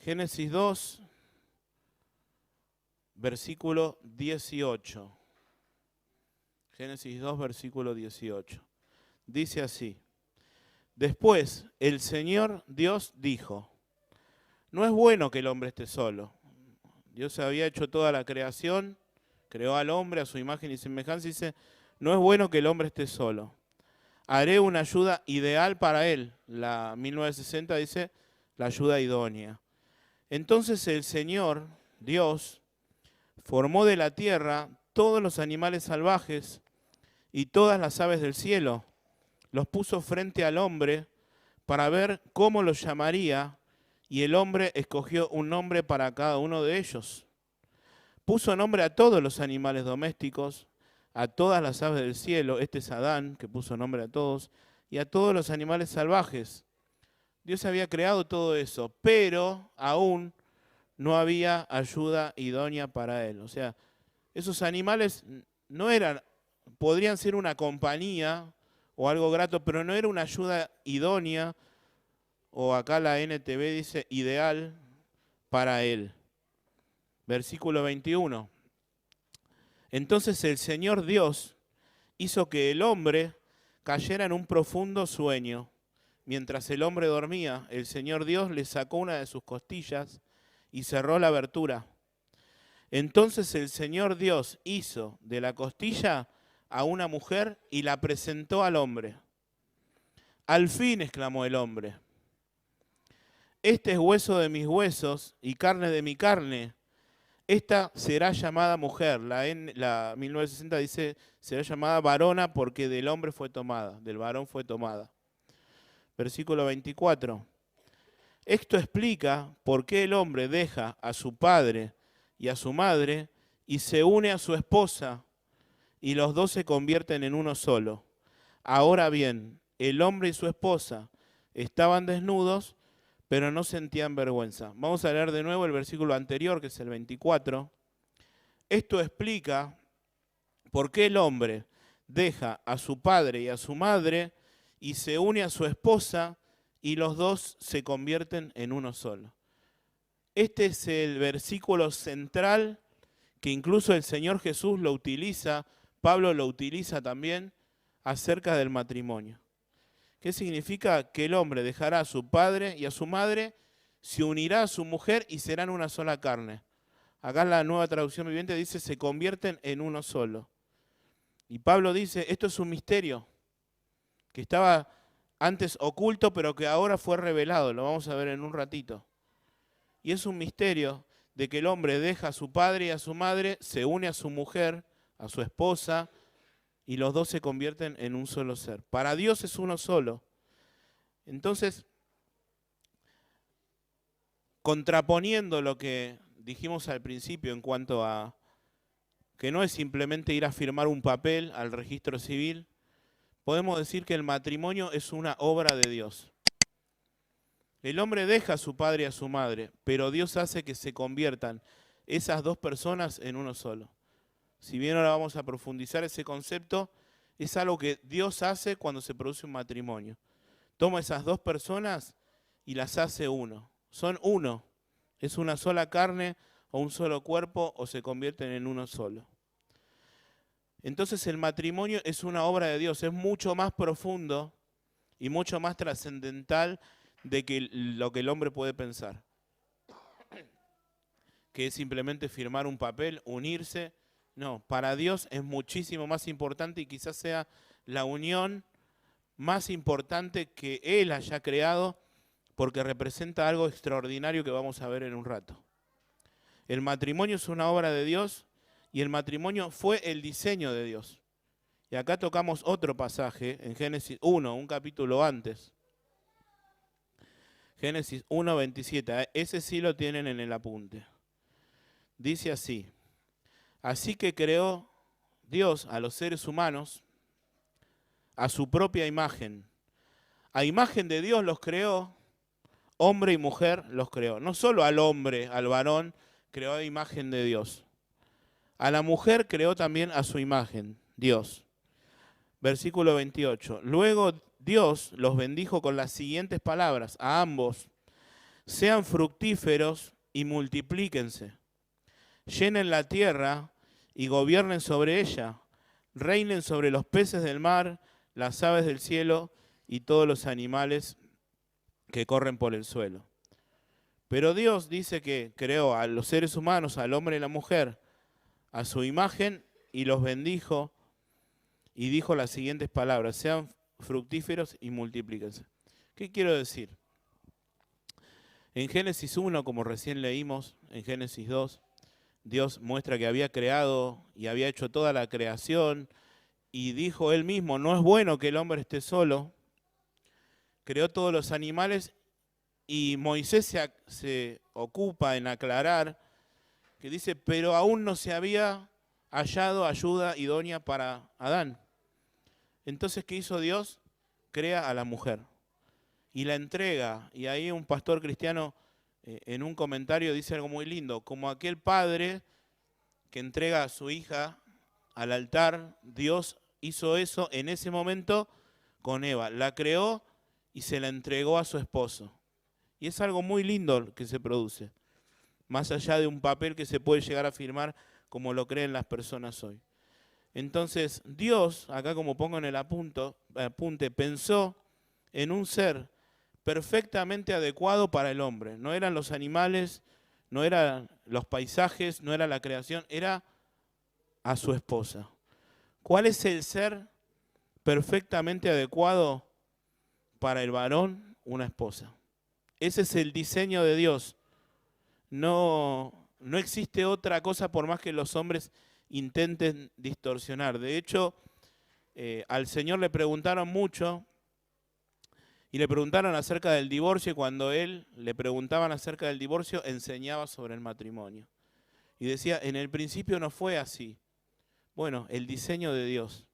Génesis 2, versículo 18. Génesis 2, versículo 18. Dice así: Después el Señor Dios dijo, no es bueno que el hombre esté solo. Dios había hecho toda la creación, creó al hombre a su imagen y semejanza y dice, no es bueno que el hombre esté solo. Haré una ayuda ideal para él. La 1960 dice, la ayuda idónea. Entonces el Señor Dios formó de la tierra todos los animales salvajes y todas las aves del cielo. Los puso frente al hombre para ver cómo los llamaría, y el hombre escogió un nombre para cada uno de ellos. Puso nombre a todos los animales domésticos, a todas las aves del cielo, este es Adán, que puso nombre a todos, y a todos los animales salvajes. Dios había creado todo eso, pero aún no había ayuda idónea para él. O sea, esos animales no eran, podrían ser una compañía o algo grato, pero no era una ayuda idónea, o acá la NTV dice ideal para él. Versículo 21. Entonces el Señor Dios hizo que el hombre cayera en un profundo sueño. Mientras el hombre dormía, el Señor Dios le sacó una de sus costillas y cerró la abertura. Entonces el Señor Dios hizo de la costilla a una mujer y la presentó al hombre. Al fin, exclamó el hombre, este es hueso de mis huesos y carne de mi carne. Esta será llamada mujer. La 1960 dice, será llamada varona porque del hombre fue tomada, del varón fue tomada. Versículo 24. Esto explica por qué el hombre deja a su padre y a su madre y se une a su esposa y los dos se convierten en uno solo. Ahora bien, el hombre y su esposa estaban desnudos, pero no sentían vergüenza. Vamos a leer de nuevo el versículo anterior, que es el 24. Esto explica por qué el hombre deja a su padre y a su madre y se une a su esposa y los dos se convierten en uno solo. Este es el versículo central que incluso el Señor Jesús lo utiliza, Pablo lo utiliza también acerca del matrimonio. ¿Qué significa? Que el hombre dejará a su padre y a su madre, se unirá a su mujer y serán una sola carne. Acá en la Nueva Traducción Viviente dice, se convierten en uno solo. Y Pablo dice, esto es un misterio que estaba antes oculto, pero que ahora fue revelado. Lo vamos a ver en un ratito. Y es un misterio de que el hombre deja a su padre y a su madre, se une a su mujer, a su esposa, y los dos se convierten en un solo ser. Para Dios es uno solo. Entonces, contraponiendo lo que dijimos al principio en cuanto a que no es simplemente ir a firmar un papel al registro civil, podemos decir que el matrimonio es una obra de Dios. El hombre deja a su padre y a su madre, pero Dios hace que se conviertan esas dos personas en uno solo. Si bien ahora vamos a profundizar ese concepto, es algo que Dios hace cuando se produce un matrimonio. Toma esas dos personas y las hace uno. Son uno. Es una sola carne o un solo cuerpo o se convierten en uno solo. Entonces el matrimonio es una obra de Dios, es mucho más profundo y mucho más trascendental de que lo que el hombre puede pensar. Que es simplemente firmar un papel, unirse. No, para Dios es muchísimo más importante y quizás sea la unión más importante que Él haya creado porque representa algo extraordinario que vamos a ver en un rato. El matrimonio es una obra de Dios y el matrimonio fue el diseño de Dios. Y acá tocamos otro pasaje en Génesis 1, un capítulo antes. Génesis 1, 27. Ese sí lo tienen en el apunte. Dice así: así que creó Dios a los seres humanos a su propia imagen. A imagen de Dios los creó, hombre y mujer los creó. No solo al hombre, al varón, creó a imagen de Dios. A la mujer creó también a su imagen, Dios. Versículo 28. Luego Dios los bendijo con las siguientes palabras a ambos. sean fructíferos y multiplíquense. Llenen la tierra y gobiernen sobre ella. Reinen sobre los peces del mar, las aves del cielo y todos los animales que corren por el suelo. Pero Dios dice que creó a los seres humanos, al hombre y la mujer, a su imagen y los bendijo y dijo las siguientes palabras: sean fructíferos y multiplíquense. ¿Qué quiero decir? En Génesis 1, como recién leímos, en Génesis 2, Dios muestra que había creado y había hecho toda la creación y dijo él mismo, no es bueno que el hombre esté solo. Creó todos los animales y Moisés se ocupa en aclarar que dice, pero aún no se había hallado ayuda idónea para Adán. Entonces, ¿qué hizo Dios? Crea a la mujer y la entrega. Y ahí un pastor cristiano en un comentario dice algo muy lindo, como aquel padre que entrega a su hija al altar, Dios hizo eso en ese momento con Eva. La creó y se la entregó a su esposo. Y es algo muy lindo que se produce, más allá de un papel que se puede llegar a firmar como lo creen las personas hoy. Entonces, Dios, acá como pongo en el apunte, pensó en un ser perfectamente adecuado para el hombre. No eran los animales, no eran los paisajes, no era la creación, era a su esposa. ¿Cuál es el ser perfectamente adecuado para el varón? Una esposa. Ese es el diseño de Dios. No existe otra cosa por más que los hombres intenten distorsionar. De hecho, al Señor le preguntaron mucho y le preguntaron acerca del divorcio y cuando él le preguntaban acerca del divorcio enseñaba sobre el matrimonio. Y decía, en el principio no fue así. Bueno, el diseño de Dios.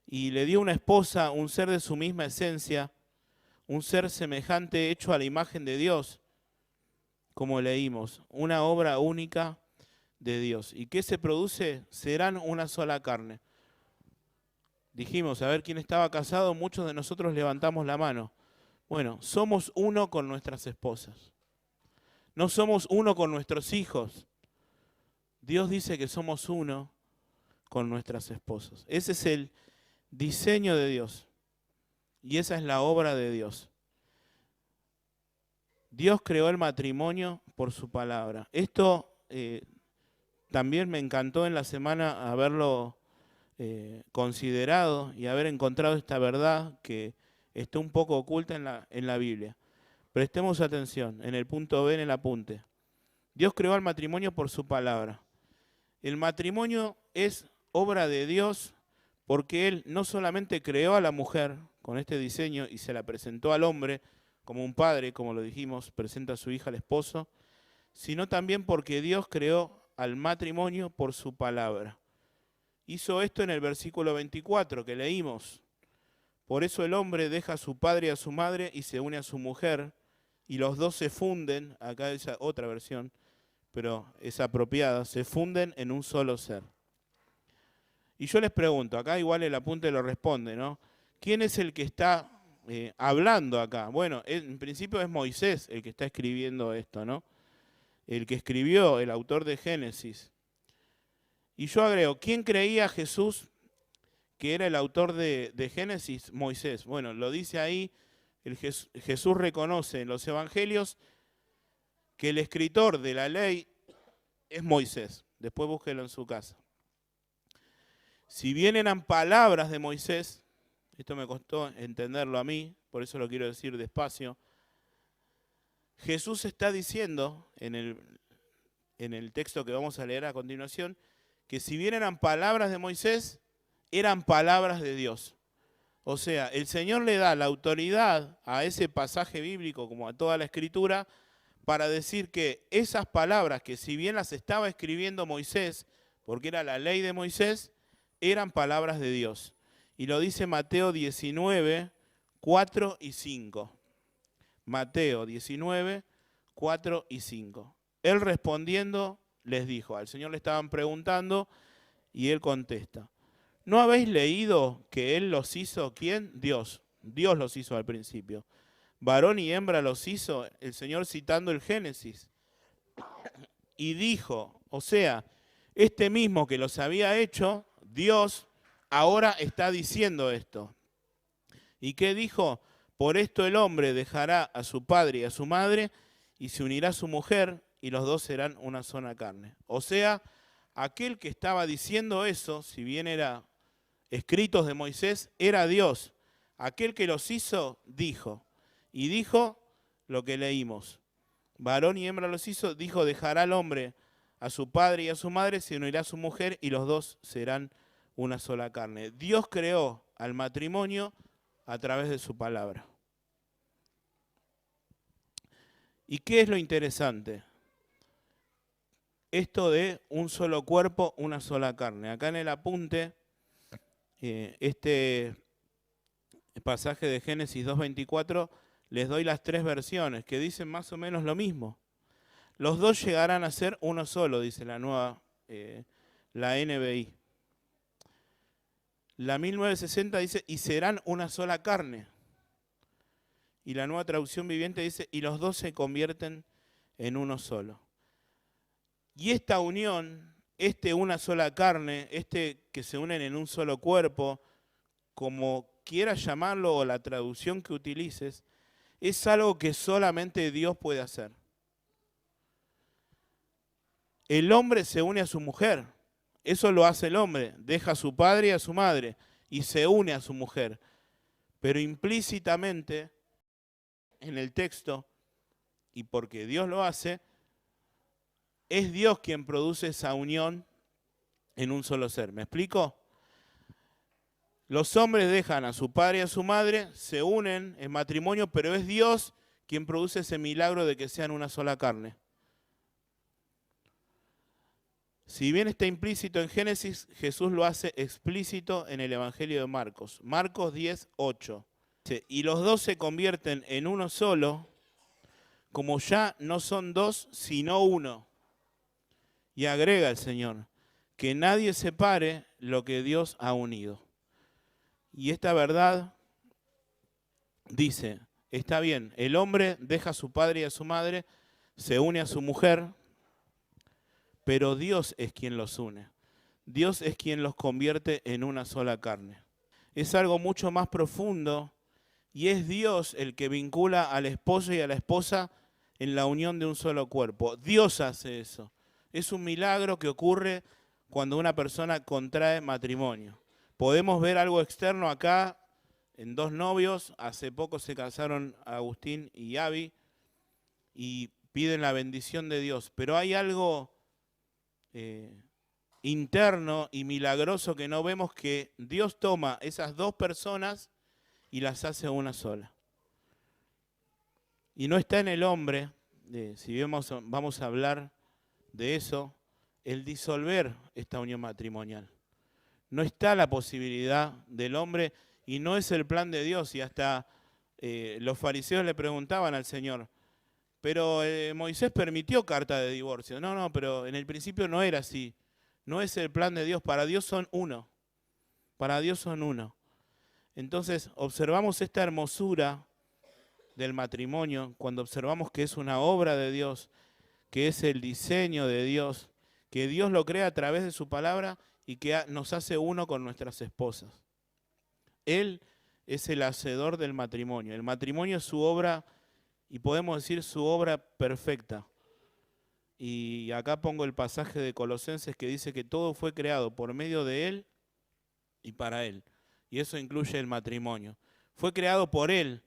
Y le dio una esposa, un ser de su misma esencia, un ser semejante hecho a la imagen de Dios, como leímos, una obra única de Dios. ¿Y qué se produce? Serán una sola carne. Dijimos, a ver quién estaba casado, muchos de nosotros levantamos la mano. Bueno, somos uno con nuestras esposas. No somos uno con nuestros hijos. Dios dice que somos uno con nuestras esposas. Ese es el diseño de Dios. Y esa es la obra de Dios. Dios creó el matrimonio por su palabra. Esto también me encantó en la semana haberlo considerado y haber encontrado esta verdad que está un poco oculta en la Biblia. Prestemos atención en el punto B, en el apunte. Dios creó el matrimonio por su palabra. El matrimonio es obra de Dios porque Él no solamente creó a la mujer con este diseño y se la presentó al hombre como un padre, como lo dijimos, presenta a su hija al esposo, sino también porque Dios creó al matrimonio por su palabra. Hizo esto en el versículo 24 que leímos. Por eso el hombre deja a su padre y a su madre y se une a su mujer, y los dos se funden, acá es otra versión, pero es apropiada, se funden en un solo ser. Y yo les pregunto, acá igual el apunte lo responde, ¿no? ¿Quién es el que está hablando acá? Bueno, en principio es Moisés el que está escribiendo esto, ¿no? El que escribió, el autor de Génesis. Y yo agrego, ¿quién creía a Jesús que era el autor de Génesis? Moisés. Bueno, lo dice ahí, Jesús reconoce en los evangelios que el escritor de la ley es Moisés. Después búsquelo en su casa. Si bien eran palabras de Moisés, esto me costó entenderlo a mí, por eso lo quiero decir despacio, Jesús está diciendo en el texto que vamos a leer a continuación, que si bien eran palabras de Moisés, eran palabras de Dios. O sea, el Señor le da la autoridad a ese pasaje bíblico, como a toda la Escritura, para decir que esas palabras, que si bien las estaba escribiendo Moisés, porque era la ley de Moisés, eran palabras de Dios. Y lo dice Mateo 19, 4 y 5. Mateo 19, 4 y 5. Él respondiendo les dijo, al Señor le estaban preguntando y él contesta, ¿no habéis leído que Él los hizo? ¿Quién? Dios. Dios los hizo al principio. varón y hembra los hizo, el Señor citando el Génesis. Y dijo, o sea, este mismo que los había hecho, Dios ahora está diciendo esto. ¿Y qué dijo? Por esto el hombre dejará a su padre y a su madre y se unirá a su mujer y los dos serán una sola carne. O sea, aquel que estaba diciendo eso, si bien era escritos de Moisés, era Dios. Aquel que los hizo, dijo. Y dijo lo que leímos. Varón y hembra los hizo, dijo, dejará al hombre a su padre y a su madre, se unirá a su mujer y los dos serán una sola carne. Dios creó al matrimonio a través de su palabra. ¿Y qué es lo interesante? Esto de un solo cuerpo, una sola carne. Acá en el apunte, este pasaje de Génesis 2:24, les doy las tres versiones que dicen más o menos lo mismo. Los dos llegarán a ser uno solo, dice la nueva, la NBI. La 1960 dice, y serán una sola carne. Y la nueva traducción viviente dice, y los dos se convierten en uno solo. Y esta unión, una sola carne, que se unen en un solo cuerpo, como quieras llamarlo o la traducción que utilices, es algo que solamente Dios puede hacer. El hombre se une a su mujer, eso lo hace el hombre, deja a su padre y a su madre y se une a su mujer. Pero implícitamente en el texto, y porque Dios lo hace, es Dios quien produce esa unión en un solo ser. ¿Me explico? Los hombres dejan a su padre y a su madre, se unen en matrimonio, pero es Dios quien produce ese milagro de que sean una sola carne. Si bien está implícito en Génesis, Jesús lo hace explícito en el Evangelio de Marcos. Marcos 10:8. Y los dos se convierten en uno solo, como ya no son dos, sino uno. Y agrega el Señor, que nadie separe lo que Dios ha unido. Y esta verdad dice, está bien, el hombre deja a su padre y a su madre, se une a su mujer, pero Dios es quien los une. Dios es quien los convierte en una sola carne. Es algo mucho más profundo y es Dios el que vincula al esposo y a la esposa en la unión de un solo cuerpo. Dios hace eso. Es un milagro que ocurre cuando una persona contrae matrimonio. Podemos ver algo externo acá en dos novios. Hace poco se casaron Agustín y Abby y piden la bendición de Dios. Pero hay algo interno y milagroso que no vemos, que Dios toma esas dos personas y las hace una sola. Y no está en el hombre, si vamos a hablar de eso, el disolver esta unión matrimonial. No está la posibilidad del hombre y no es el plan de Dios. Y hasta los fariseos le preguntaban al Señor, pero Moisés permitió carta de divorcio. No, pero en el principio no era así. No es el plan de Dios. Para Dios son uno. Para Dios son uno. Entonces observamos esta hermosura del matrimonio cuando observamos que es una obra de Dios, que es el diseño de Dios, que Dios lo crea a través de su palabra y que nos hace uno con nuestras esposas. Él es el hacedor del matrimonio. El matrimonio es su obra, y podemos decir su obra perfecta. Y acá pongo el pasaje de Colosenses que dice que todo fue creado por medio de Él y para Él. Y eso incluye el matrimonio. Fue creado por Él,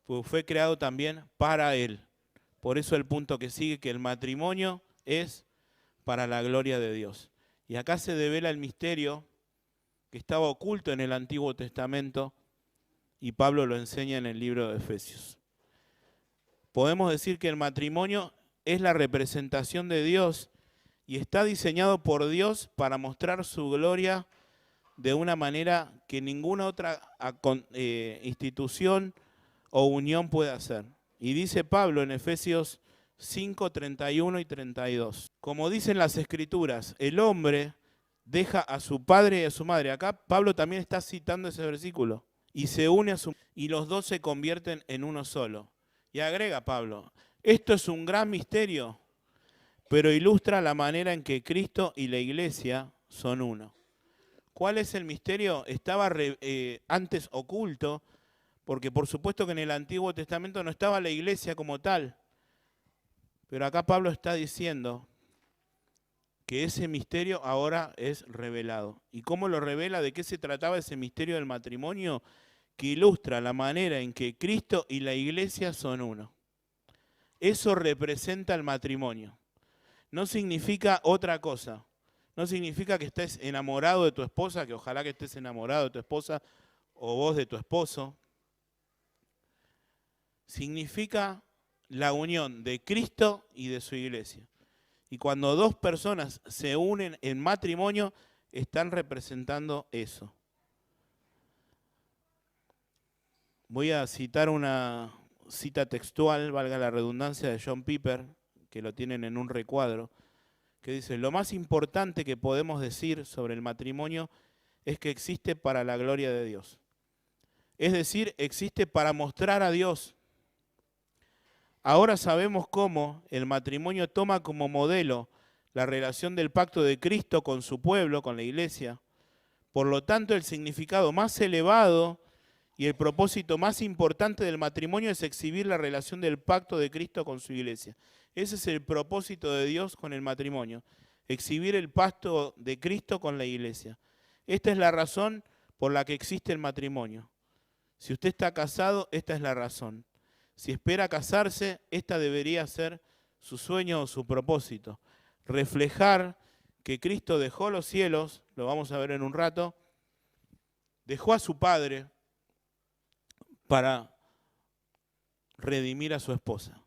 pues fue creado también para Él. Por eso el punto que sigue, que el matrimonio es para la gloria de Dios. Y acá se devela el misterio que estaba oculto en el Antiguo Testamento y Pablo lo enseña en el libro de Efesios. Podemos decir que el matrimonio es la representación de Dios y está diseñado por Dios para mostrar su gloria de una manera que ninguna otra institución o unión puede hacer. Y dice Pablo en Efesios 5, 31 y 32. Como dicen las Escrituras, el hombre deja a su padre y a su madre. Acá Pablo también está citando ese versículo y se une a su y los dos se convierten en uno solo. Y agrega Pablo, esto es un gran misterio, pero ilustra la manera en que Cristo y la iglesia son uno. ¿Cuál es el misterio? Estaba antes oculto, porque por supuesto que en el Antiguo Testamento no estaba la iglesia como tal, pero acá Pablo está diciendo que ese misterio ahora es revelado. ¿Y cómo lo revela? ¿De qué se trataba ese misterio del matrimonio? Que ilustra la manera en que Cristo y la iglesia son uno. Eso representa el matrimonio. No significa otra cosa. No significa que estés enamorado de tu esposa, que ojalá que estés enamorado de tu esposa o vos de tu esposo. Significa la unión de Cristo y de su iglesia. Y cuando dos personas se unen en matrimonio, están representando eso. Voy a citar una cita textual, valga la redundancia, de John Piper, que lo tienen en un recuadro, que dice, lo más importante que podemos decir sobre el matrimonio es que existe para la gloria de Dios. Es decir, existe para mostrar a Dios. Ahora sabemos cómo el matrimonio toma como modelo la relación del pacto de Cristo con su pueblo, con la iglesia. Por lo tanto, el significado más elevado y el propósito más importante del matrimonio es exhibir la relación del pacto de Cristo con su iglesia. Ese es el propósito de Dios con el matrimonio, exhibir el pacto de Cristo con la iglesia. Esta es la razón por la que existe el matrimonio. Si usted está casado, esta es la razón. Si espera casarse, esta debería ser su sueño o su propósito. Reflejar que Cristo dejó los cielos, lo vamos a ver en un rato, dejó a su Padre para redimir a su esposa.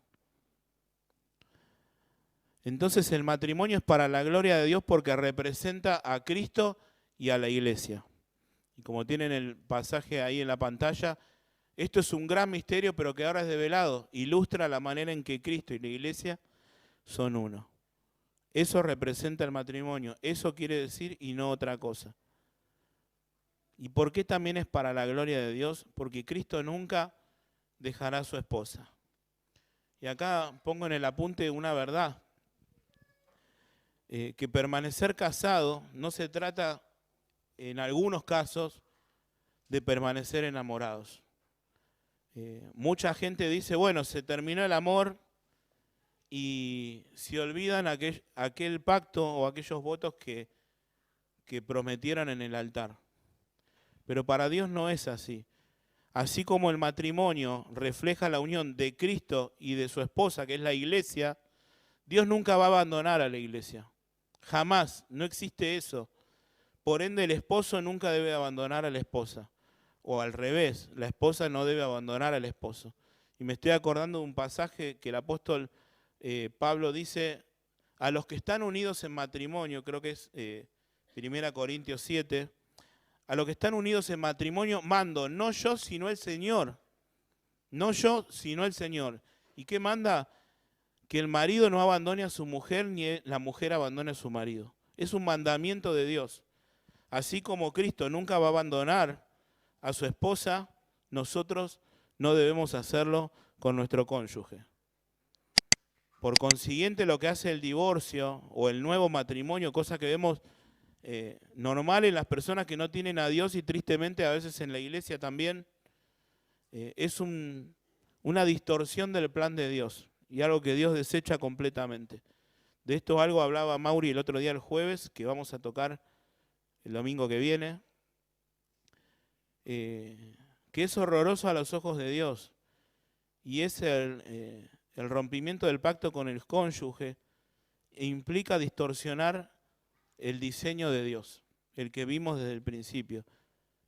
Entonces el matrimonio es para la gloria de Dios porque representa a Cristo y a la iglesia. Y como tienen el pasaje ahí en la pantalla, esto es un gran misterio, pero que ahora es develado. Ilustra la manera en que Cristo y la iglesia son uno. Eso representa el matrimonio. Eso quiere decir y no otra cosa. ¿Y por qué también es para la gloria de Dios? Porque Cristo nunca dejará a su esposa. Y acá pongo en el apunte una verdad. Que permanecer casado no se trata, en algunos casos, de permanecer enamorados. Mucha gente dice, bueno, se terminó el amor y se olvidan aquel pacto o aquellos votos que prometieron en el altar. Pero para Dios no es así. Así como el matrimonio refleja la unión de Cristo y de su esposa, que es la iglesia, Dios nunca va a abandonar a la iglesia. Jamás, no existe eso. Por ende, el esposo nunca debe abandonar a la esposa. O al revés, la esposa no debe abandonar al esposo. Y me estoy acordando de un pasaje que el apóstol Pablo dice, a los que están unidos en matrimonio, creo que es 1 Corintios 7, a los que están unidos en matrimonio mando, no yo, sino el Señor. No yo, sino el Señor. ¿Y qué manda? Que el marido no abandone a su mujer, ni la mujer abandone a su marido. Es un mandamiento de Dios. Así como Cristo nunca va a abandonar a su esposa, nosotros no debemos hacerlo con nuestro cónyuge. Por consiguiente, lo que hace el divorcio o el nuevo matrimonio, cosa que vemos normal en las personas que no tienen a Dios y tristemente a veces en la iglesia también, es una distorsión del plan de Dios y algo que Dios desecha completamente. De esto algo hablaba Mauri el otro día, el jueves, que vamos a tocar el domingo que viene, que es horroroso a los ojos de Dios y es el rompimiento del pacto con el cónyuge e implica distorsionar el diseño de Dios, el que vimos desde el principio.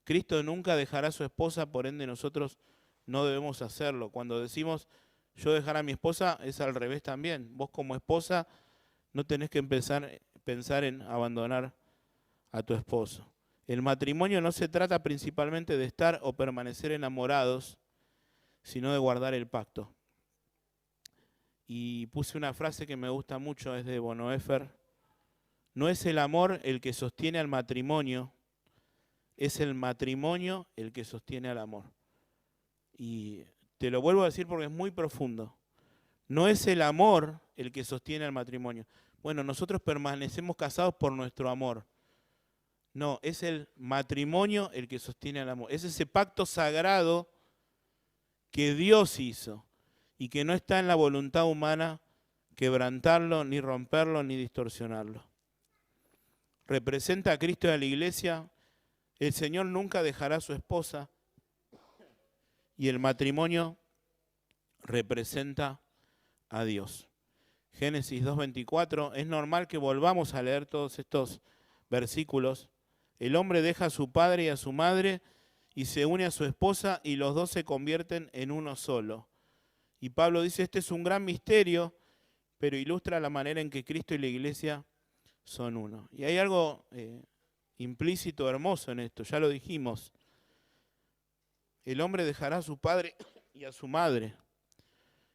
Cristo nunca dejará a su esposa, por ende nosotros no debemos hacerlo. Cuando decimos yo dejar a mi esposa, es al revés también. Vos como esposa no tenés que pensar en abandonar a tu esposo. El matrimonio no se trata principalmente de estar o permanecer enamorados, sino de guardar el pacto. Y puse una frase que me gusta mucho, es de Bonhoeffer. No es el amor el que sostiene al matrimonio, es el matrimonio el que sostiene al amor. Y te lo vuelvo a decir porque es muy profundo. No es el amor el que sostiene al matrimonio. Bueno, nosotros permanecemos casados por nuestro amor. No, es el matrimonio el que sostiene al amor. Es ese pacto sagrado que Dios hizo y que no está en la voluntad humana quebrantarlo, ni romperlo, ni distorsionarlo. Representa a Cristo y a la iglesia. El Señor nunca dejará a su esposa y el matrimonio representa a Dios. Génesis 2:24, es normal que volvamos a leer todos estos versículos. El hombre deja a su padre y a su madre y se une a su esposa y los dos se convierten en uno solo. Y Pablo dice, este es un gran misterio, pero ilustra la manera en que Cristo y la iglesia son uno. Y hay algo implícito hermoso en esto, ya lo dijimos. El hombre dejará a su padre y a su madre.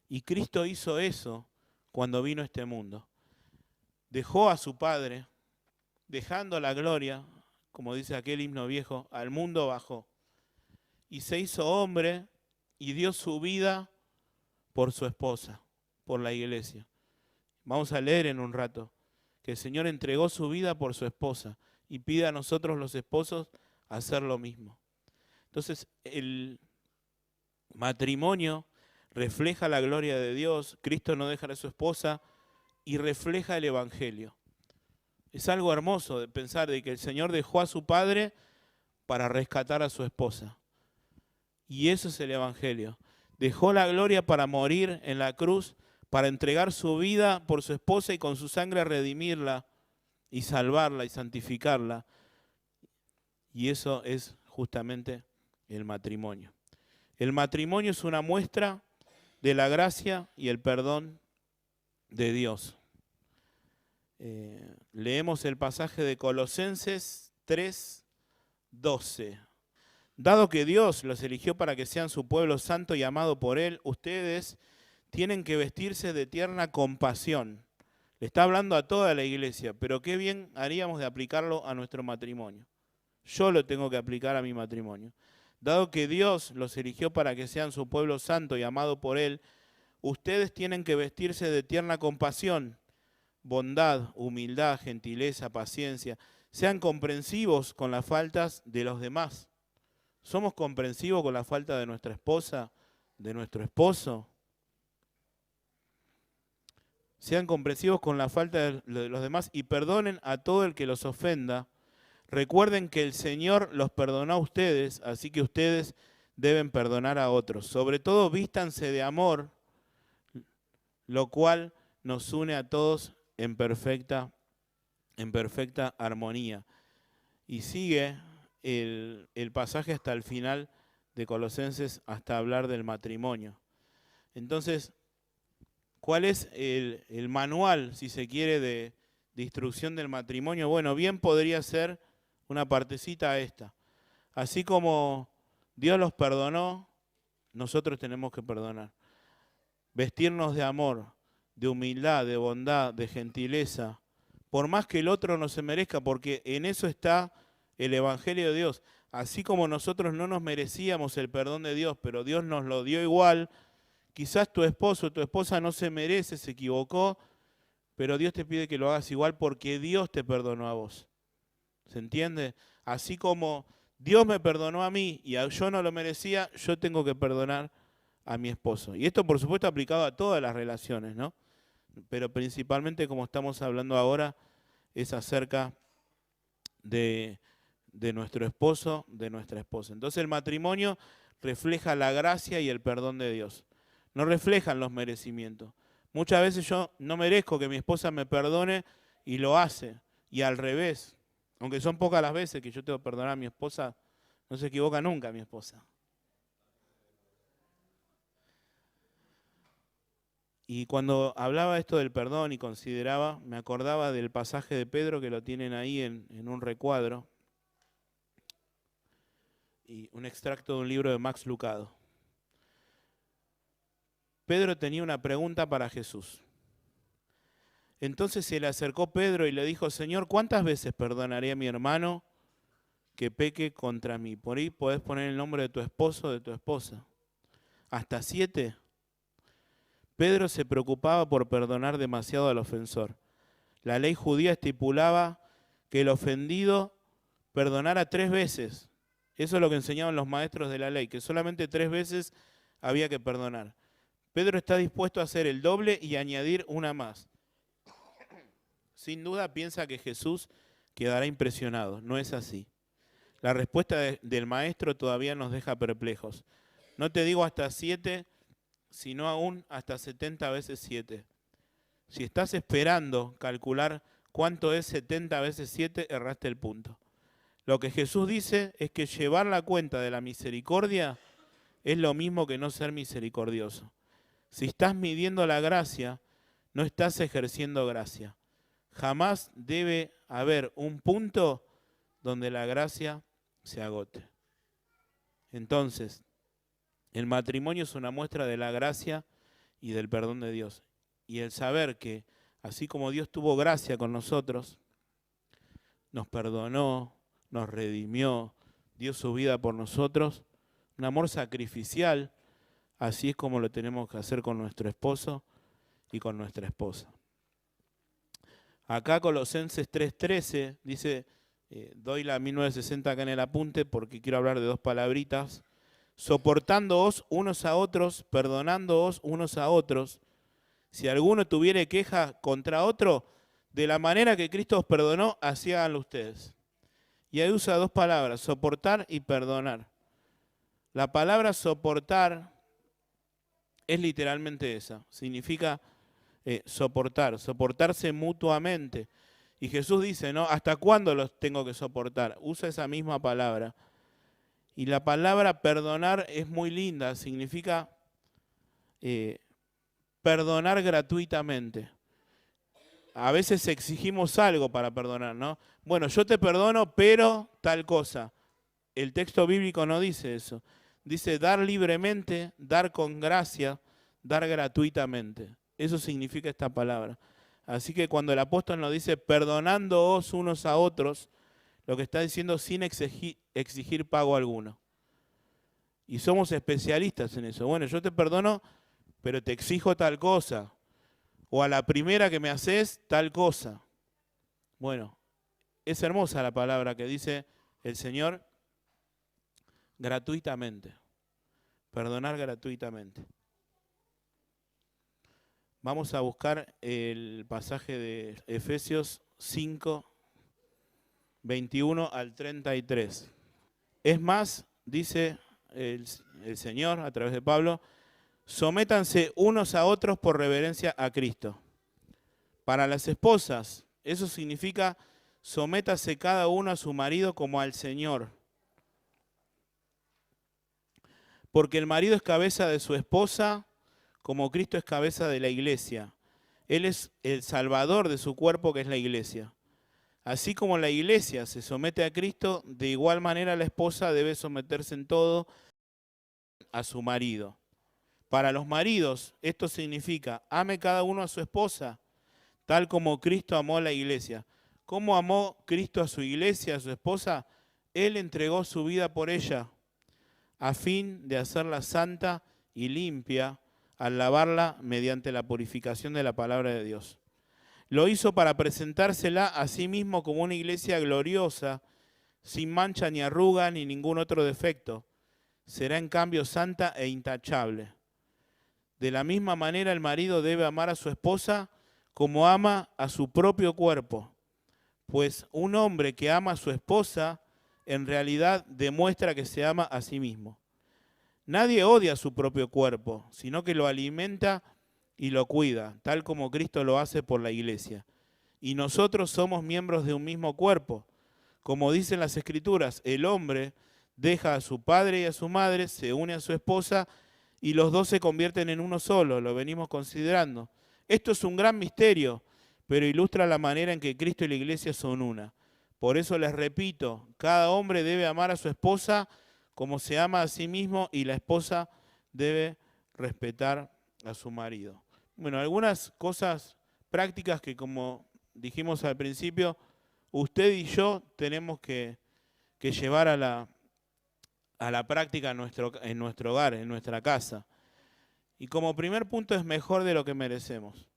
Y Cristo hizo eso cuando vino a este mundo. Dejó a su padre, dejando la gloria, como dice aquel himno viejo, al mundo bajó. Y se hizo hombre y dio su vida por su esposa, por la iglesia. Vamos a leer en un rato que el Señor entregó su vida por su esposa y pide a nosotros los esposos hacer lo mismo. Entonces, el matrimonio refleja la gloria de Dios, Cristo no deja a su esposa y refleja el Evangelio. Es algo hermoso de pensar de que el Señor dejó a su padre para rescatar a su esposa. Y eso es el Evangelio. Dejó la gloria para morir en la cruz, para entregar su vida por su esposa y con su sangre redimirla y salvarla y santificarla. Y eso es justamente el matrimonio. El matrimonio es una muestra de la gracia y el perdón de Dios. Leemos el pasaje de Colosenses 3:12. Dado que Dios los eligió para que sean su pueblo santo y amado por Él, ustedes tienen que vestirse de tierna compasión. Le está hablando a toda la iglesia, pero qué bien haríamos de aplicarlo a nuestro matrimonio. Yo lo tengo que aplicar a mi matrimonio. Dado que Dios los eligió para que sean su pueblo santo y amado por Él, ustedes tienen que vestirse de tierna compasión, bondad, humildad, gentileza, paciencia. Sean comprensivos con las faltas de los demás. ¿Somos comprensivos con la falta de nuestra esposa, de nuestro esposo? Sean comprensivos con la falta de los demás y perdonen a todo el que los ofenda. Recuerden que el Señor los perdonó a ustedes, así que ustedes deben perdonar a otros. Sobre todo vístanse de amor, lo cual nos une a todos en perfecta armonía. Y sigue el pasaje hasta el final de Colosenses, hasta hablar del matrimonio. Entonces, ¿cuál es el manual, si se quiere, de instrucción del matrimonio? Bueno, bien podría ser una partecita esta. Así como Dios los perdonó, nosotros tenemos que perdonar. Vestirnos de amor, de humildad, de bondad, de gentileza, por más que el otro no se merezca, porque en eso está el Evangelio de Dios. Así como nosotros no nos merecíamos el perdón de Dios, pero Dios nos lo dio igual, quizás tu esposo o tu esposa no se merece, se equivocó, pero Dios te pide que lo hagas igual porque Dios te perdonó a vos. ¿Se entiende? Así como Dios me perdonó a mí y yo no lo merecía, yo tengo que perdonar a mi esposo. Y esto, por supuesto, aplicado a todas las relaciones, ¿no? Pero principalmente, como estamos hablando ahora, es acerca de nuestro esposo, de nuestra esposa. Entonces el matrimonio refleja la gracia y el perdón de Dios. No reflejan los merecimientos. Muchas veces yo no merezco que mi esposa me perdone y lo hace. Y al revés, aunque son pocas las veces que yo tengo que perdonar a mi esposa, no se equivoca nunca mi esposa. Y cuando hablaba esto del perdón y consideraba, me acordaba del pasaje de Pedro que lo tienen ahí en un recuadro. Y un extracto de un libro de Max Lucado. Pedro tenía una pregunta para Jesús. Entonces se le acercó Pedro y le dijo, Señor, ¿cuántas veces perdonaré a mi hermano que peque contra mí. Por ahí podés poner el nombre de tu esposo o de tu esposa. ¿Hasta 7? Pedro se preocupaba por perdonar demasiado al ofensor. La ley judía estipulaba que el ofendido perdonara 3 veces. Eso es lo que enseñaban los maestros de la ley, que solamente 3 veces había que perdonar. Pedro está dispuesto a hacer el doble y añadir una más. Sin duda piensa que Jesús quedará impresionado. No es así. La respuesta del maestro todavía nos deja perplejos. No te digo hasta 7, sino aún hasta 70 veces 7. Si estás esperando calcular cuánto es 70 veces 7, erraste el punto. Lo que Jesús dice es que llevar la cuenta de la misericordia es lo mismo que no ser misericordioso. Si estás midiendo la gracia, no estás ejerciendo gracia. Jamás debe haber un punto donde la gracia se agote. Entonces, el matrimonio es una muestra de la gracia y del perdón de Dios. Y el saber que, así como Dios tuvo gracia con nosotros, nos perdonó, nos redimió, dio su vida por nosotros, un amor sacrificial, así es como lo tenemos que hacer con nuestro esposo y con nuestra esposa. Acá Colosenses 3:13 dice, doy la 1960 acá en el apunte porque quiero hablar de 2 palabritas, soportándoos unos a otros, perdonándoos unos a otros, si alguno tuviere queja contra otro, de la manera que Cristo os perdonó, así háganlo ustedes. Y ahí usa 2 palabras, soportar y perdonar. La palabra soportar es literalmente esa, significa soportarse mutuamente. Y Jesús dice, ¿no? ¿Hasta cuándo los tengo que soportar? Usa esa misma palabra. Y la palabra perdonar es muy linda, significa perdonar gratuitamente. A veces exigimos algo para perdonar, ¿no? Bueno, yo te perdono, pero tal cosa. El texto bíblico no dice eso. Dice dar libremente, dar con gracia, dar gratuitamente. Eso significa esta palabra. Así que cuando el apóstol nos dice perdonándoos unos a otros, lo que está diciendo sin exigir pago alguno. Y somos especialistas en eso. Bueno, yo te perdono, pero te exijo tal cosa. O a la primera que me haces, tal cosa. Bueno, es hermosa la palabra que dice el Señor, gratuitamente. Perdonar gratuitamente. Vamos a buscar el pasaje de Efesios 5, 21 al 33. Es más, dice el Señor a través de Pablo, sométanse unos a otros por reverencia a Cristo. Para las esposas, eso significa sométase cada uno a su marido como al Señor. Porque el marido es cabeza de su esposa, como Cristo es cabeza de la iglesia. Él es el salvador de su cuerpo, que es la iglesia. Así como la iglesia se somete a Cristo, de igual manera la esposa debe someterse en todo a su marido. Para los maridos, esto significa, ame cada uno a su esposa, tal como Cristo amó a la iglesia. ¿Cómo amó Cristo a su iglesia, a su esposa? Él entregó su vida por ella, a fin de hacerla santa y limpia, al lavarla mediante la purificación de la palabra de Dios. Lo hizo para presentársela a sí mismo como una iglesia gloriosa, sin mancha ni arruga ni ningún otro defecto. Será en cambio santa e intachable. De la misma manera el marido debe amar a su esposa como ama a su propio cuerpo. Pues un hombre que ama a su esposa en realidad demuestra que se ama a sí mismo. Nadie odia su propio cuerpo, sino que lo alimenta y lo cuida, tal como Cristo lo hace por la iglesia. Y nosotros somos miembros de un mismo cuerpo. Como dicen las Escrituras, el hombre deja a su padre y a su madre, se une a su esposa y los dos se convierten en uno solo, lo venimos considerando. Esto es un gran misterio, pero ilustra la manera en que Cristo y la iglesia son una. Por eso les repito, cada hombre debe amar a su esposa como se ama a sí mismo y la esposa debe respetar a su marido. Bueno, algunas cosas prácticas que, como dijimos al principio, usted y yo tenemos que que llevar a la práctica en nuestro hogar, en nuestra casa. Y como primer punto es mejor de lo que merecemos.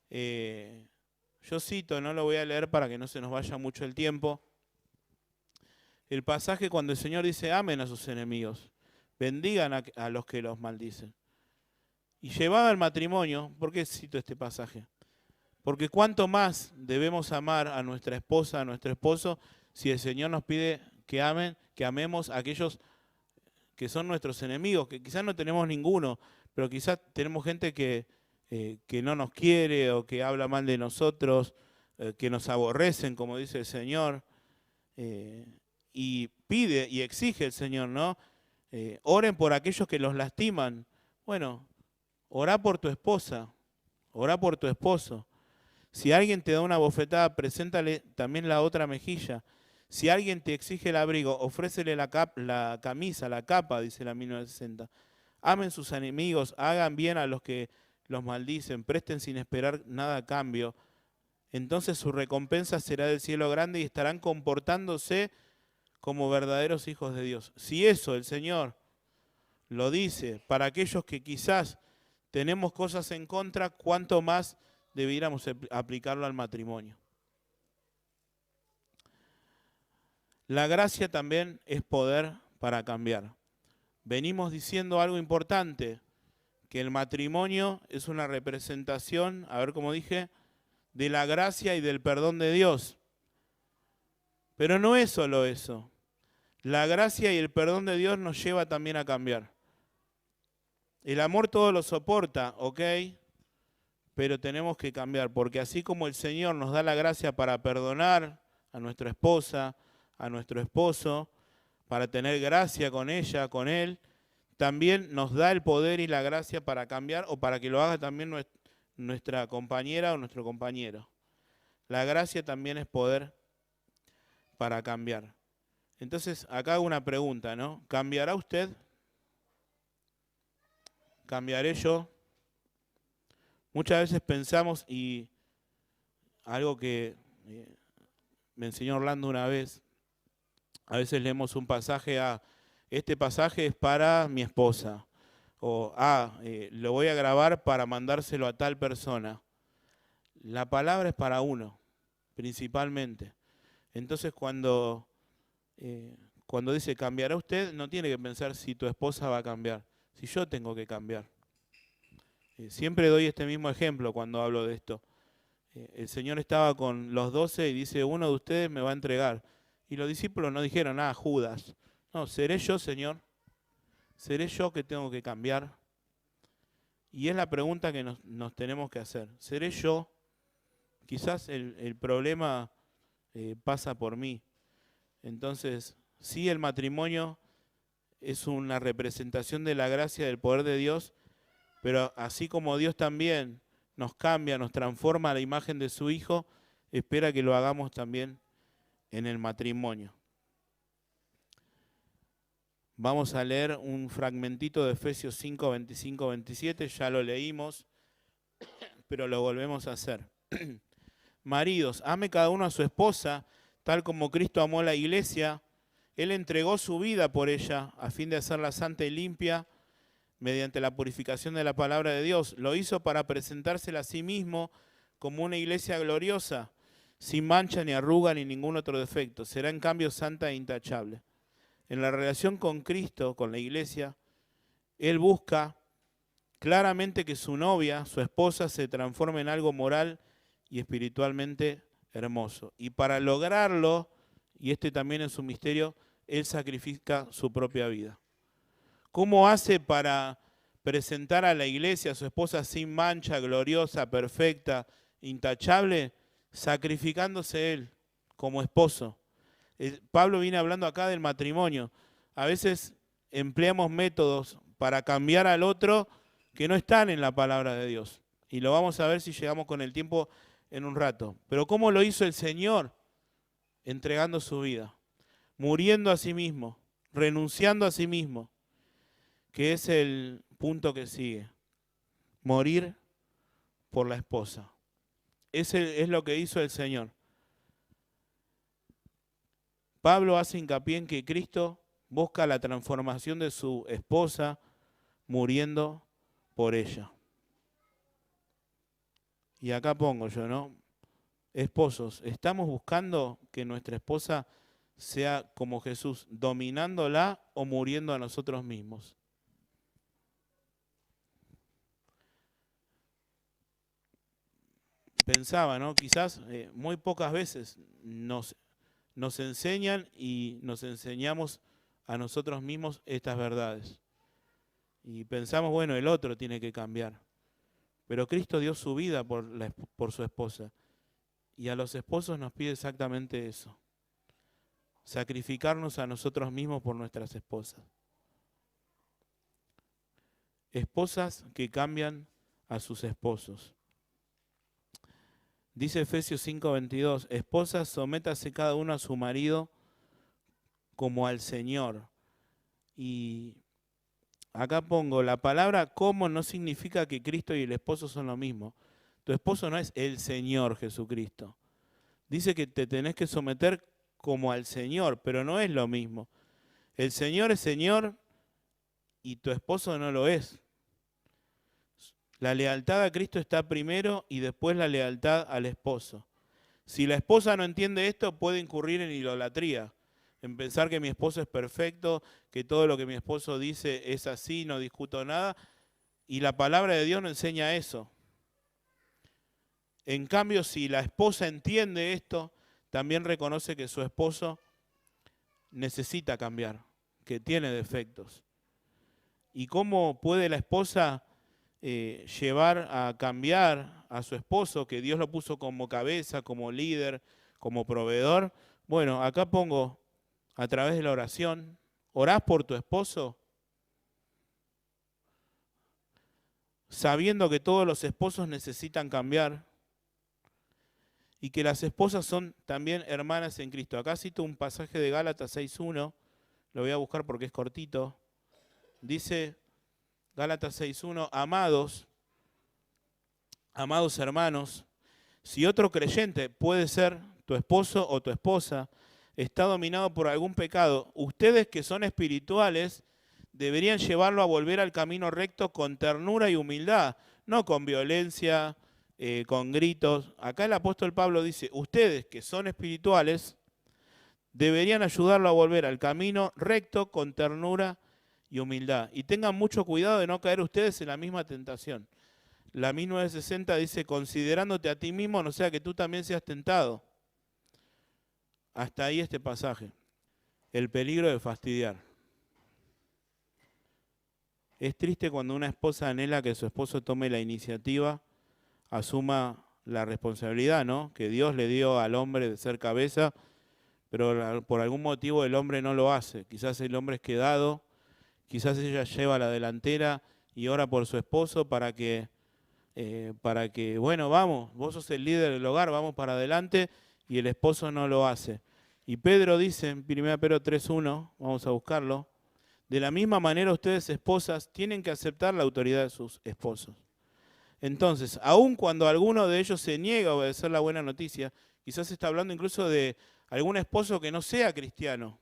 Yo cito, no lo voy a leer para que no se nos vaya mucho el tiempo, el pasaje cuando el Señor dice, amen a sus enemigos, bendigan a los que los maldicen. Y llevado al matrimonio, ¿por qué cito este pasaje? Porque cuánto más debemos amar a nuestra esposa, a nuestro esposo, si el Señor nos pide que amemos a aquellos que son nuestros enemigos, que quizás no tenemos ninguno, pero quizás tenemos gente que no nos quiere o que habla mal de nosotros, que nos aborrecen, como dice el Señor. Y pide y exige el Señor, ¿no? Oren por aquellos que los lastiman. Bueno, orá por tu esposa, orá por tu esposo. Si alguien te da una bofetada, preséntale también la otra mejilla. Si alguien te exige el abrigo, ofrécele la camisa, la capa, dice la 1960. Amen sus enemigos, hagan bien a los que los maldicen, presten sin esperar nada a cambio. Entonces su recompensa será del cielo grande y estarán comportándose como verdaderos hijos de Dios. Si eso el Señor lo dice para aquellos que quizás tenemos cosas en contra, ¿cuánto más debiéramos aplicarlo al matrimonio? La gracia también es poder para cambiar. Venimos diciendo algo importante, que el matrimonio es una representación, a ver cómo dije, de la gracia y del perdón de Dios. Pero no es solo eso. La gracia y el perdón de Dios nos lleva también a cambiar. El amor todo lo soporta, ¿ok? Pero tenemos que cambiar, porque así como el Señor nos da la gracia para perdonar a nuestra esposa, a nuestro esposo, para tener gracia con ella, con él, también nos da el poder y la gracia para cambiar o para que lo haga también nuestra compañera o nuestro compañero. La gracia también es poder para cambiar. Entonces, acá hago una pregunta, ¿no? ¿Cambiará usted? ¿Cambiaré yo? Muchas veces pensamos, y algo que me enseñó Orlando una vez, a veces leemos un pasaje, este pasaje es para mi esposa, o lo voy a grabar para mandárselo a tal persona. La palabra es para uno, principalmente. Entonces cuando dice cambiará usted, no tiene que pensar si tu esposa va a cambiar, si yo tengo que cambiar. Siempre doy este mismo ejemplo cuando hablo de esto. El Señor estaba con los 12 y dice, uno de ustedes me va a entregar. Y los discípulos no dijeron, Judas. No, ¿seré yo, Señor? ¿Seré yo que tengo que cambiar? Y es la pregunta que nos tenemos que hacer. ¿Seré yo? Quizás el problema pasa por mí. Entonces, sí, el matrimonio es una representación de la gracia del poder de Dios, pero así como Dios también nos cambia, nos transforma a la imagen de su Hijo, espera que lo hagamos también en el matrimonio. Vamos a leer un fragmentito de Efesios 5, 25, 27, ya lo leímos, pero lo volvemos a hacer. Maridos, ame cada uno a su esposa, tal como Cristo amó a la iglesia. Él entregó su vida por ella, a fin de hacerla santa y limpia, mediante la purificación de la palabra de Dios. Lo hizo para presentársela a sí mismo como una iglesia gloriosa, sin mancha ni arruga ni ningún otro defecto. Será en cambio santa e intachable. En la relación con Cristo, con la iglesia, Él busca claramente que su novia, su esposa, se transforme en algo moral y espiritualmente hermoso. Y para lograrlo, y este también es un misterio, Él sacrifica su propia vida. ¿Cómo hace para presentar a la iglesia, a su esposa sin mancha, gloriosa, perfecta, intachable? Sacrificándose Él como esposo. Pablo viene hablando acá del matrimonio. A veces empleamos métodos para cambiar al otro que no están en la palabra de Dios. Y lo vamos a ver si llegamos con el tiempo en un rato. Pero ¿cómo lo hizo el Señor? Entregando su vida, muriendo a sí mismo, renunciando a sí mismo, que es el punto que sigue. Morir por la esposa. Es lo que hizo el Señor. Pablo hace hincapié en que Cristo busca la transformación de su esposa muriendo por ella. Y acá pongo yo, ¿no? Esposos, ¿estamos buscando que nuestra esposa sea como Jesús, dominándola o muriendo a nosotros mismos? Pensaba, ¿no? Quizás muy pocas veces nos enseñan y nos enseñamos a nosotros mismos estas verdades. Y pensamos, bueno, el otro tiene que cambiar. Pero Cristo dio su vida por su esposa. Y a los esposos nos pide exactamente eso. Sacrificarnos a nosotros mismos por nuestras esposas. Esposas que cambian a sus esposos. Dice Efesios 5:22, esposas, sométase cada uno a su marido como al Señor. Y acá pongo, la palabra como no significa que Cristo y el esposo son lo mismo. Tu esposo no es el Señor Jesucristo. Dice que te tenés que someter como al Señor, pero no es lo mismo. El Señor es Señor y tu esposo no lo es. La lealtad a Cristo está primero y después la lealtad al esposo. Si la esposa no entiende esto, puede incurrir en idolatría, en pensar que mi esposo es perfecto, que todo lo que mi esposo dice es así, no discuto nada, y la palabra de Dios no enseña eso. En cambio, si la esposa entiende esto, también reconoce que su esposo necesita cambiar, que tiene defectos. ¿Y cómo puede la esposa llevar a cambiar a su esposo, que Dios lo puso como cabeza, como líder, como proveedor? Bueno, acá pongo a través de la oración. ¿Orás por tu esposo? Sabiendo que todos los esposos necesitan cambiar y que las esposas son también hermanas en Cristo. Acá cito un pasaje de Gálatas 6:1, lo voy a buscar porque es cortito. Dice Gálatas 6:1, amados hermanos, si otro creyente, puede ser tu esposo o tu esposa, está dominado por algún pecado, ustedes que son espirituales deberían llevarlo a volver al camino recto con ternura y humildad, no con violencia, con gritos. Acá el apóstol Pablo dice, ustedes que son espirituales deberían ayudarlo a volver al camino recto con ternura y humildad. Y tengan mucho cuidado de no caer ustedes en la misma tentación. La 1960 dice, considerándote a ti mismo, no sea que tú también seas tentado. Hasta ahí este pasaje. El peligro de fastidiar. Es triste cuando una esposa anhela que su esposo tome la iniciativa, asuma la responsabilidad, ¿no? Que Dios le dio al hombre de ser cabeza, pero por algún motivo el hombre no lo hace. Quizás el hombre es quedado, quizás ella lleva la delantera y ora por su esposo para que, bueno, vamos, vos sos el líder del hogar, vamos para adelante, y el esposo no lo hace. Y Pedro dice en 1 Pedro 3:1, vamos a buscarlo, de la misma manera ustedes, esposas, tienen que aceptar la autoridad de sus esposos. Entonces, aun cuando alguno de ellos se niega a obedecer la buena noticia, quizás está hablando incluso de algún esposo que no sea cristiano.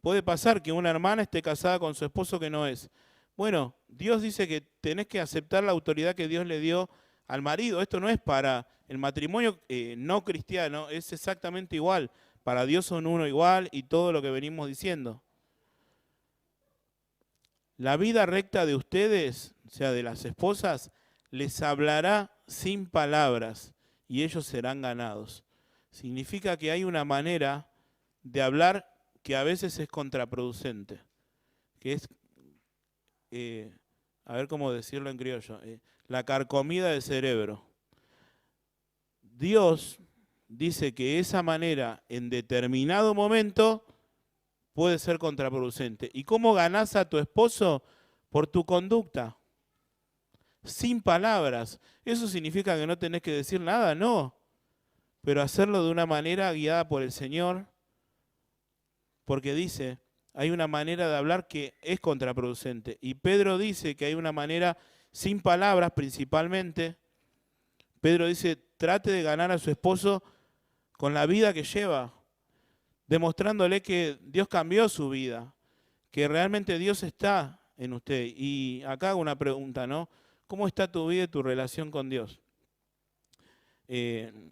Puede pasar que una hermana esté casada con su esposo que no es. Bueno, Dios dice que tenés que aceptar la autoridad que Dios le dio al marido. Esto no es para el matrimonio no cristiano, es exactamente igual. Para Dios son uno igual y todo lo que venimos diciendo. La vida recta de ustedes, o sea, de las esposas, les hablará sin palabras y ellos serán ganados. Significa que hay una manera de hablar que a veces es contraproducente, que es, a ver cómo decirlo en criollo, la carcomida del cerebro. Dios dice que esa manera en determinado momento puede ser contraproducente. ¿Y cómo ganás a tu esposo? Por tu conducta. Sin palabras. ¿Eso significa que no tenés que decir nada? No. Pero hacerlo de una manera guiada por el Señor. Porque dice, hay una manera de hablar que es contraproducente. Y Pedro dice que hay una manera sin palabras principalmente. Pedro dice, trate de ganar a su esposo con la vida que lleva. demostrándole que Dios cambió su vida, que realmente Dios está en usted. Y acá hago una pregunta, ¿no? ¿Cómo está tu vida y tu relación con Dios?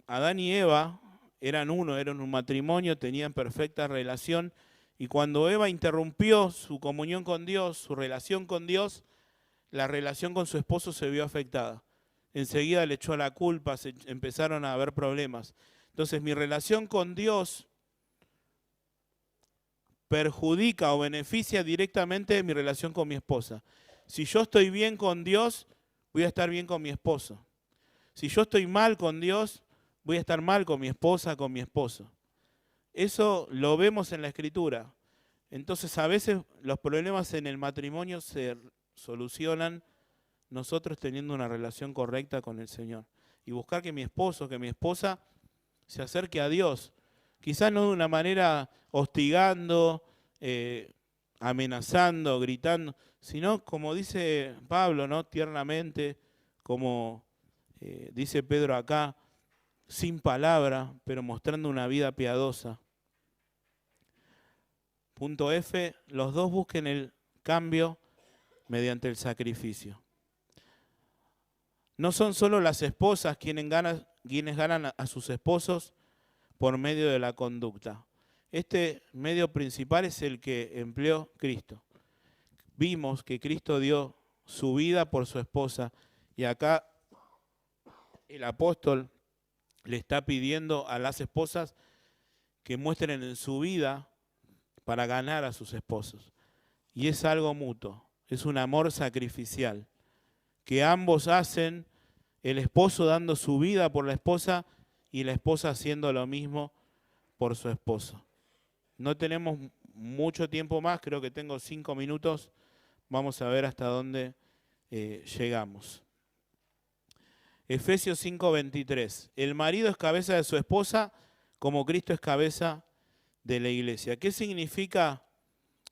Adán y Eva eran uno, eran un matrimonio, tenían perfecta relación, y cuando Eva interrumpió su comunión con Dios, su relación con Dios, la relación con su esposo se vio afectada. Enseguida le echó la culpa, empezaron a haber problemas. Entonces mi relación con Dios perjudica o beneficia directamente mi relación con mi esposa. Si yo estoy bien con Dios, voy a estar bien con mi esposo. Si yo estoy mal con Dios, voy a estar mal con mi esposa, con mi esposo. Eso lo vemos en la Escritura. Entonces a veces los problemas en el matrimonio se solucionan nosotros teniendo una relación correcta con el Señor. Y buscar que mi esposo, que mi esposa se acerque a Dios. Quizás no de una manera hostigando, amenazando, gritando, sino como dice Pablo, ¿no? Tiernamente, como dice Pedro acá, sin palabra, pero mostrando una vida piadosa. Punto F, los dos busquen el cambio mediante el sacrificio. No son solo las esposas quienes ganan a sus esposos por medio de la conducta. Este medio principal es el que empleó Cristo. Vimos que Cristo dio su vida por su esposa y acá el apóstol le está pidiendo a las esposas que muestren en su vida para ganar a sus esposos. Y es algo mutuo, es un amor sacrificial, que ambos hacen, el esposo dando su vida por la esposa y la esposa haciendo lo mismo por su esposo. No tenemos mucho tiempo más, creo que tengo 5 minutos, vamos a ver hasta dónde llegamos. Efesios 5:23, el marido es cabeza de su esposa como Cristo es cabeza de la iglesia. ¿Qué significa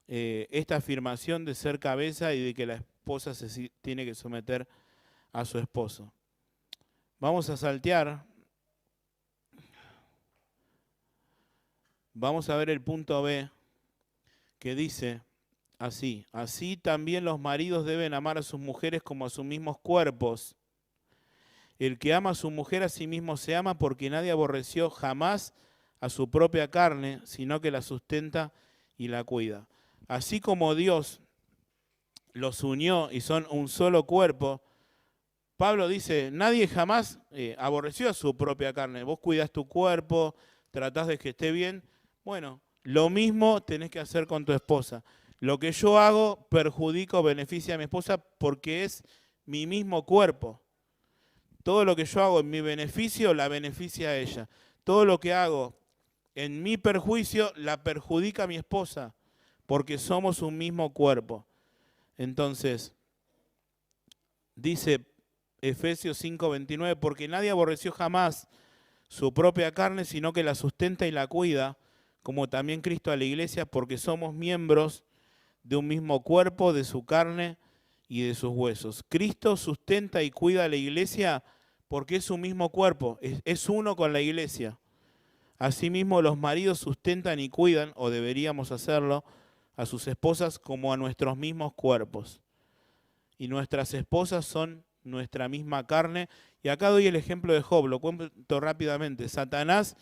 esta afirmación de ser cabeza y de que la esposa se tiene que someter a su esposo? Vamos a saltear. Vamos a ver el punto B, que dice así: así también los maridos deben amar a sus mujeres como a sus mismos cuerpos. El que ama a su mujer a sí mismo se ama, porque nadie aborreció jamás a su propia carne, sino que la sustenta y la cuida. Así como Dios los unió y son un solo cuerpo, Pablo dice, nadie jamás aborreció a su propia carne. Vos cuidás tu cuerpo, tratás de que esté bien. Bueno, lo mismo tenés que hacer con tu esposa. Lo que yo hago perjudica o beneficia a mi esposa porque es mi mismo cuerpo. Todo lo que yo hago en mi beneficio la beneficia a ella. Todo lo que hago en mi perjuicio la perjudica a mi esposa porque somos un mismo cuerpo. Entonces, dice Efesios 5:29, porque nadie aborreció jamás su propia carne, sino que la sustenta y la cuida, como también Cristo a la iglesia, porque somos miembros de un mismo cuerpo, de su carne y de sus huesos. Cristo sustenta y cuida a la iglesia porque es su mismo cuerpo, es uno con la iglesia. Asimismo, los maridos sustentan y cuidan, o deberíamos hacerlo, a sus esposas como a nuestros mismos cuerpos. Y nuestras esposas son nuestra misma carne. Y acá doy el ejemplo de Job, lo cuento rápidamente. Satanás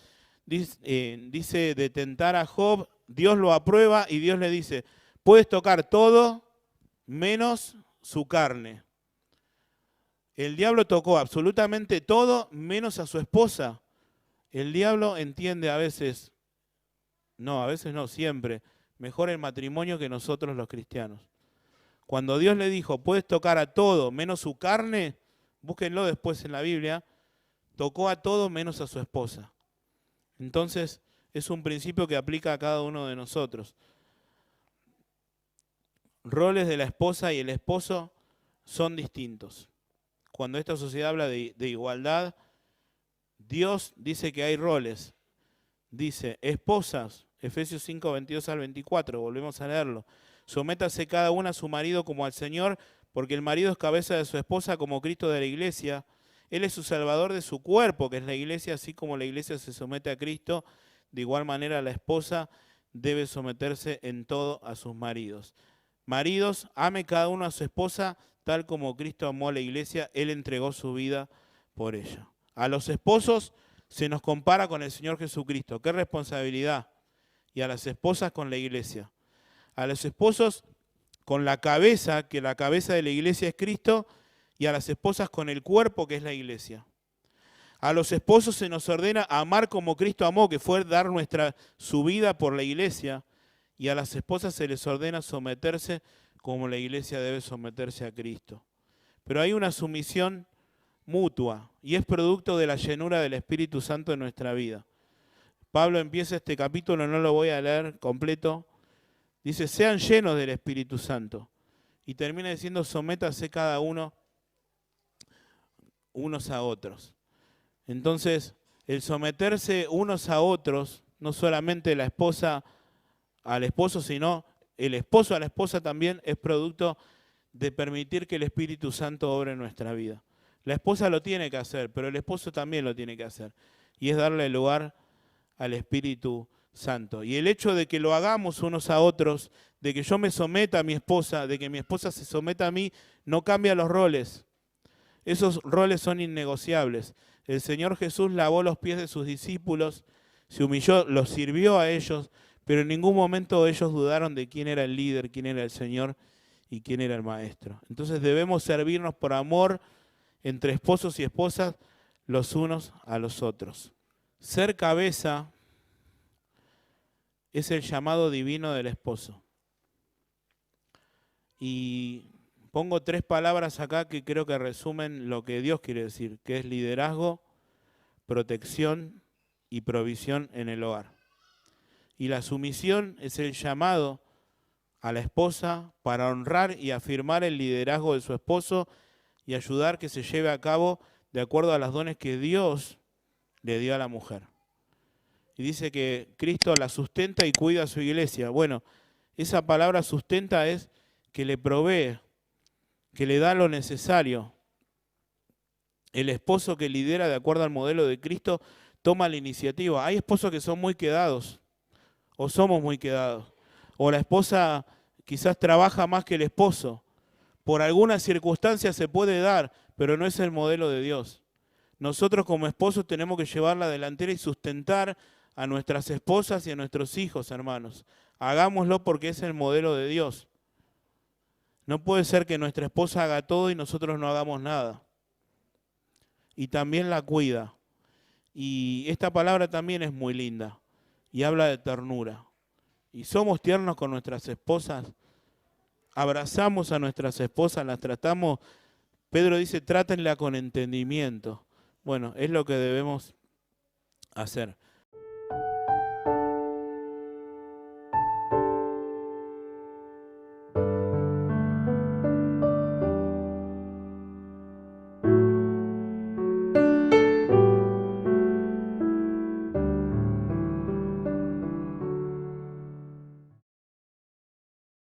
dice de tentar a Job, Dios lo aprueba y Dios le dice, puedes tocar todo menos su carne. El diablo tocó absolutamente todo menos a su esposa. El diablo entiende a veces no, siempre, mejor el matrimonio que nosotros los cristianos. Cuando Dios le dijo, puedes tocar a todo menos su carne, búsquenlo después en la Biblia, tocó a todo menos a su esposa. Entonces, es un principio que aplica a cada uno de nosotros. Roles de la esposa y el esposo son distintos. Cuando esta sociedad habla de igualdad, Dios dice que hay roles. Dice, esposas, Efesios 5:22 al 24, volvemos a leerlo. Sométase cada una a su marido como al Señor, porque el marido es cabeza de su esposa como Cristo de la iglesia. Él es su salvador de su cuerpo, que es la iglesia, así como la iglesia se somete a Cristo, de igual manera la esposa debe someterse en todo a sus maridos. Maridos, ame cada uno a su esposa tal como Cristo amó a la iglesia, Él entregó su vida por ella. A los esposos se nos compara con el Señor Jesucristo. ¡Qué responsabilidad! Y a las esposas con la iglesia. A los esposos con la cabeza, que la cabeza de la iglesia es Cristo, y a las esposas con el cuerpo, que es la iglesia. A los esposos se nos ordena amar como Cristo amó, que fue dar su vida por la iglesia, y a las esposas se les ordena someterse como la iglesia debe someterse a Cristo. Pero hay una sumisión mutua, y es producto de la llenura del Espíritu Santo en nuestra vida. Pablo empieza este capítulo, no lo voy a leer completo, dice, sean llenos del Espíritu Santo. Y termina diciendo, sométase cada uno unos a otros. Entonces, el someterse unos a otros, no solamente la esposa al esposo, sino el esposo a la esposa también, es producto de permitir que el Espíritu Santo obre en nuestra vida. La esposa lo tiene que hacer, pero el esposo también lo tiene que hacer. Y es darle lugar al Espíritu Santo. Y el hecho de que lo hagamos unos a otros, de que yo me someta a mi esposa, de que mi esposa se someta a mí, no cambia los roles. Esos roles son innegociables. El Señor Jesús lavó los pies de sus discípulos, se humilló, los sirvió a ellos, pero en ningún momento ellos dudaron de quién era el líder, quién era el Señor y quién era el Maestro. Entonces debemos servirnos por amor entre esposos y esposas los unos a los otros. Ser cabeza es el llamado divino del esposo. Y pongo 3 palabras acá que creo que resumen lo que Dios quiere decir, que es liderazgo, protección y provisión en el hogar. Y la sumisión es el llamado a la esposa para honrar y afirmar el liderazgo de su esposo y ayudar que se lleve a cabo de acuerdo a los dones que Dios le dio a la mujer. Y dice que Cristo la sustenta y cuida a su iglesia. Bueno, esa palabra sustenta es que le provee, que le da lo necesario. El esposo que lidera de acuerdo al modelo de Cristo toma la iniciativa. Hay esposos que son muy quedados, o somos muy quedados. O la esposa quizás trabaja más que el esposo. Por algunas circunstancias se puede dar, pero no es el modelo de Dios. Nosotros como esposos tenemos que llevar la delantera y sustentar a nuestras esposas y a nuestros hijos, hermanos. Hagámoslo porque es el modelo de Dios. No puede ser que nuestra esposa haga todo y nosotros no hagamos nada. Y también la cuida. Y esta palabra también es muy linda y habla de ternura. Y somos tiernos con nuestras esposas, abrazamos a nuestras esposas, las tratamos. Pedro dice, trátenla con entendimiento. Bueno, es lo que debemos hacer.